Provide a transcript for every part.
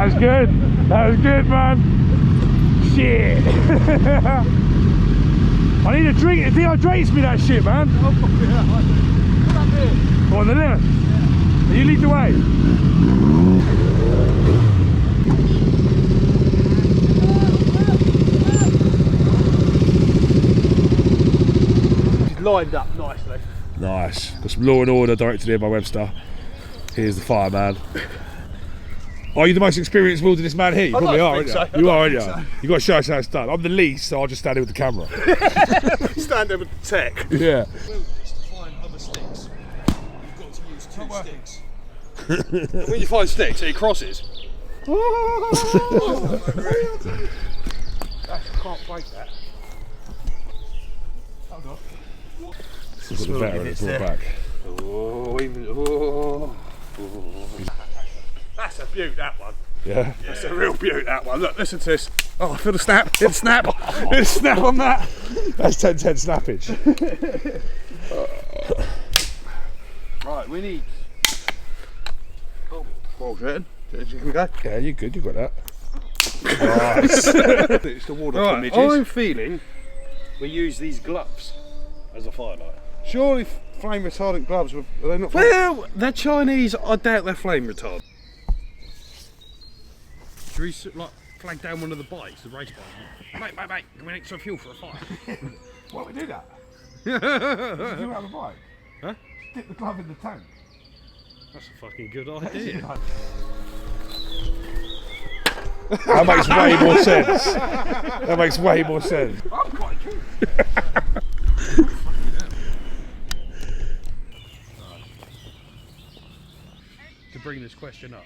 That was good. That was good, man. Shit. I need a drink. It dehydrates me, that shit, man. Go on the left. Yeah. You lead the way. She's lined up nicely. Nice. Got some Law and Order directed here by Webster. Here's the fireman. Are you the most experienced wilderness man here? You probably are, aren't you? So. You are, aren't you? You've got to show us how it's done. I'm the least, so I'll just stand here with the camera. Stand there with the tech. Yeah. Wilderness to find other sticks. You've got to use 2 sticks. When you find sticks, it crosses. I can't break that. Hold on. This is the better it's brought back. That's a beaut, that one. Yeah? That's a real beaut, that one. Look, listen to this. Oh, I feel the snap. Hit the snap. Hit the snap on that. That's 10-10 snappage. Right, we need... Balls in. Can we go? Yeah, you're good. You got that. Nice. It's the water right, midges. I'm feeling we use these gloves as a firelight. Surely flame retardant gloves, are they not? Well, they're Chinese. I doubt they're flame retardant. Should we like flag down one of the bikes, the race bike? Mate, can we make some fuel for a fire? Why don't we do that? Did you do it on the bike? Huh? Stick the glove in the tank. That's a fucking good idea. That makes way more sense. That makes way more sense. I'm quite keen. To bring this question up,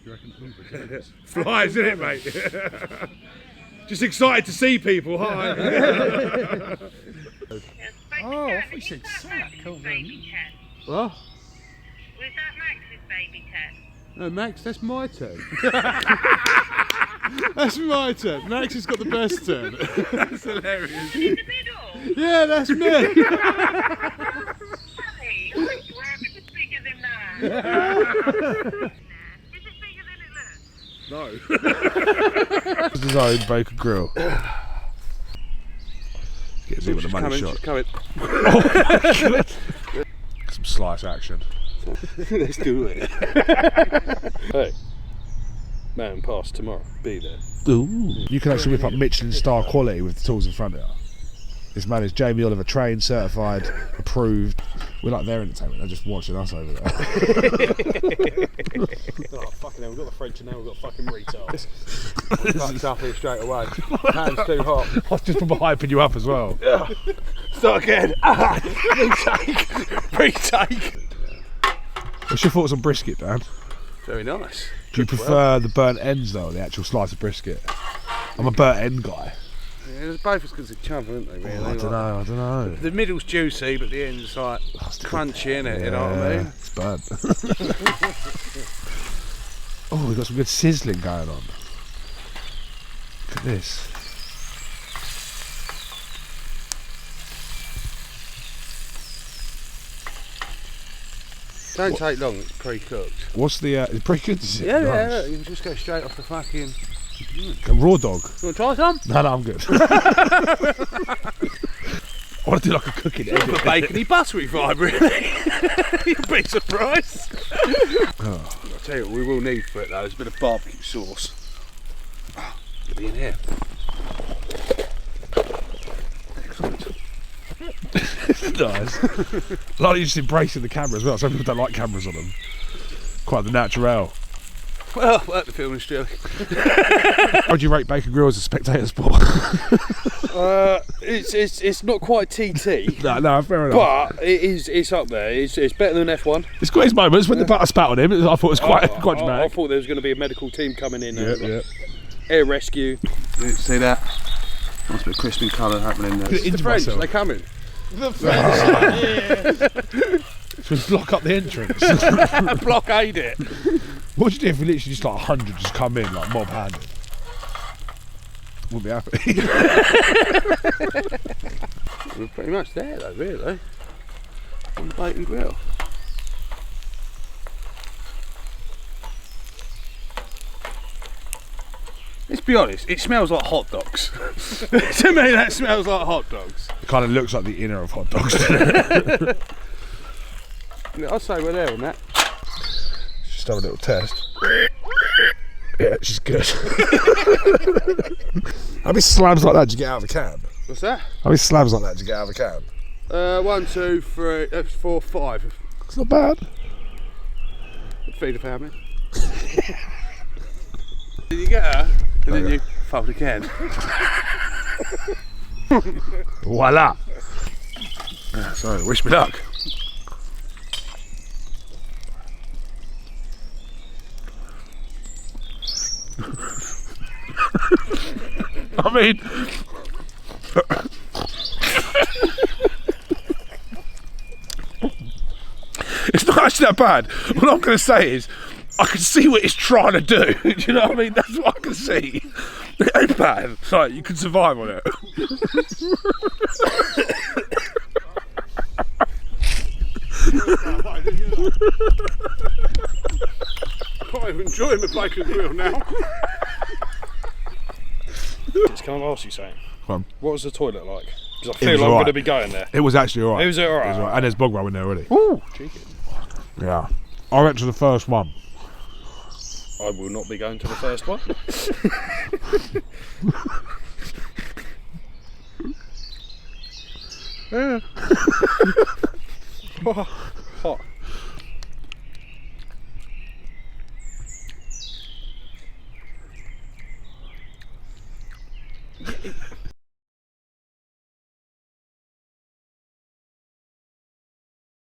do you reckon Flies, isn't it, mate? Just excited to see people. Hi. Oh, I thought you said sack. Was What? that Max's baby tent? No, Max, that's my turn. That's my turn. Max has got the best turn. That's hilarious. In the middle? Yeah, that's me. Hey, I swear it's bigger than that. Is it bigger than it looks? No. Designed bacon grill. Get to see what the money shot. Coming. Some slice action. Let's do it. Hey, man, pass tomorrow. Be there. Ooh. You can actually whip up Michelin star quality with the tools in front of you. This man is Jamie Oliver, trained, certified, approved. We're like their entertainment. They're just watching us over there. Oh, fucking hell, we've got the French and now we've got fucking retards. Fucked up here straight away. Hands too hot. I was just from hyping you up as well. Start again. Retake. What's your thoughts on brisket, Dan? Very nice. Do you prefer the burnt ends though, or the actual slice of brisket? I'm a burnt end guy. Yeah, they're both as good as each other, aren't they, really? I don't know. The middle's juicy, but the end's like crunchy, innit? Yeah, you know what I mean? It's burnt. Oh, we've got some good sizzling going on. Look at this. Don't take long, it's pre-cooked. What's the, it's pretty good, is it? Yeah, Nice. yeah, you can just go straight off the fucking... A raw dog. You want to try some? No, I'm good. I want to do like a cooking edit. A bacony buttery vibe, really. You'll be surprised. Oh. I'll tell you what we will need for it though, is a bit of barbecue sauce. Oh, it'll be in here. Excellent. Nice. Like you just embracing the camera as well. Some people don't like cameras on them. Quite the natural. Well, work the filming still. How would you rate bacon grill as a spectator sport? It's not quite TT. No, fair enough. But it's up there. It's better than F1. It's got his moments when the butter spat on him. I thought it was quite dramatic. I thought there was going to be a medical team coming in. Yeah. Air rescue. See that? Nice bit of crispy colour happening there. It's the French, myself. they coming. The French, yeah. Just block up the entrance. Blockade it. What would you do if we literally just like 100 just come in like mob handed? Wouldn't be happy. We're pretty much there though, really. On the bacon grill. Let's be honest, it smells like hot dogs. To me, that smells like hot dogs. It kind of looks like the inner of hot dogs. I'd say we're there on that. Just have a little test. Yeah, she's good. How many slabs like that did you get out of a can? What's that? How many slabs like that did you get out of a can? 1, 2, 3, 4, 5. It's not bad. Feed the family. Then you get her, and then you fold again. Voila! So, wish me luck. I mean, it's not actually that bad. What I'm going to say is, I can see what it's trying to do. Do you know what I mean? That's what I can see. It ain't bad. Like, you can survive on it. Can't even enjoy my bacon grill now. Can I ask you something? Go on. What was the toilet like? Because I feel like I'm going to be going there. It was actually alright. It was alright. And there's bog roll in there already. Ooh, cheeky. Yeah. I went to the first one. I will not be going to the first one. Yeah. Oh, hot.